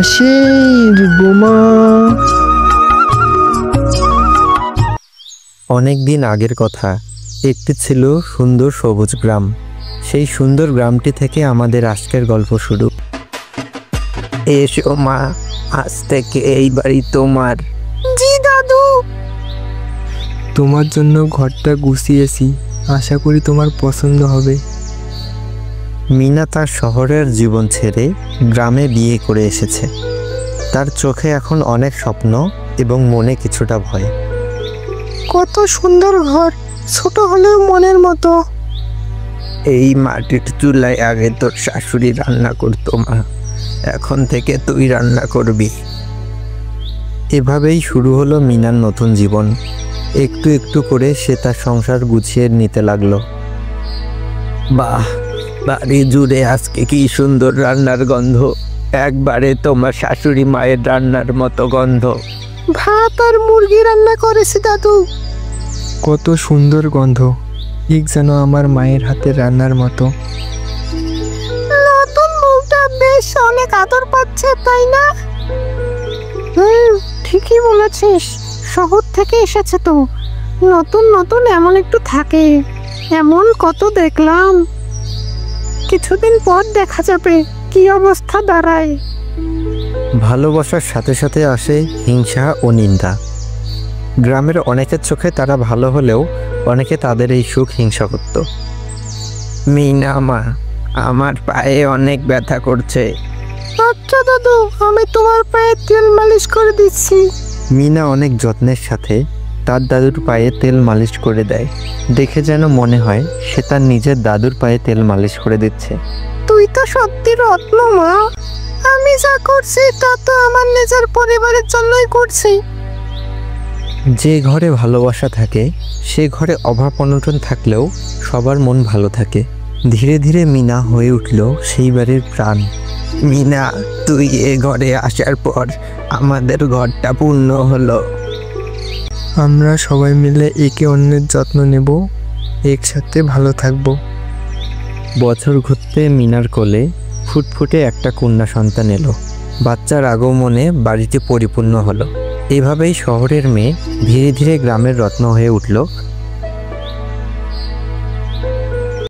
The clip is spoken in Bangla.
হাসির বোমা। অনেক দিন আগের কথা, একটি ছিল সুন্দর সবুজ গ্রাম। সেই সুন্দর গ্রামটি থেকে আমাদের আজকের গল্প শুরু। এসো মা, আজ থেকে এই বাড়ি তোমার। জি দাদু। তোমার জন্য ঘরটা গুছিয়েছি, আশা করি তোমার পছন্দ হবে। মিনা তার শহরের জীবন ছেড়ে গ্রামে বিয়ে করে এসেছে। তার চোখে এখন অনেক স্বপ্ন এবং মনে কিছুটা ভয়। কত সুন্দর ঘর, ছোট হলেও মনের মতো। এই মাটির চুলায় আগে তোর শাশুড়ি রান্না করতো মা, এখন থেকে তুই রান্না করবি। এভাবেই শুরু হলো মিনার নতুন জীবন। একটু একটু করে সে তার সংসার গুছিয়ে নিতে লাগলো। বাহ, বাড়ি জুড়ে আজকে কি সুন্দর রান্নার গন্ধ, একবারে তোমার শাশুড়ি মায়ের রান্নার মতো গন্ধ। ভাত আর মুরগি রান্না করেছি দাদু। কত সুন্দর গন্ধ, ঠিক যেন আমার মায়ের হাতের রান্নার মতো। নতুন বউটা বেশ অনেক আদর পাচ্ছে, তাই না? ঠিকই বলেছিস, শহর থেকে এসেছে তো, নতুন নতুন এমন একটু থাকে। এমন কত দেখলাম, কিছুদিন পর দেখা যাবে কি অবস্থা দাঁড়ায়। ভালোবাসার সাথে সাথে আসে হিংসা ও নিন্দা। গ্রামের অনেকের চোখে তারা ভালো হলেও অনেকে তাদের এই সুখ হিংসা করত। মিনা মা, আমার পায়ে অনেক ব্যথা করছে। আচ্ছা দাদু, আমি তোমার পায়ে তেল মালিশ করে দিচ্ছি। মিনা অনেক যত্নের সাথে তার দাদুর পায়ে তেল মালিশ করে দেয়। দেখে যেন মনে হয় সে তার নিজের দাদুর পায়ে তেল মালিশ করে দিচ্ছে। তুই তো সত্যি রত্ন মা। আমি যা করছি তা তো আমার নিজের পরিবারের জন্যই করছি। যে ঘরে ভালোবাসা থাকে সে ঘরে অভাব অনটন থাকলেও সবার মন ভালো থাকে। ধীরে ধীরে মিনা হয়ে উঠল সেই বাড়ির প্রাণ। মিনা, তুই এ ঘরে আসার পর আমাদের ঘরটা পূর্ণ হলো। আমরা সবাই মিলে একে অন্যের যত্ন নেব, একসাথে ভালো থাকব। বছর ঘুরতে মিনার কোলে ফুটফুটে একটা কন্যা সন্তান এলো। বাচ্চার আগমনে বাড়িটি পরিপূর্ণ হলো। এভাবেই শহরের মেয়ে ধীরে ধীরে গ্রামের রত্ন হয়ে উঠল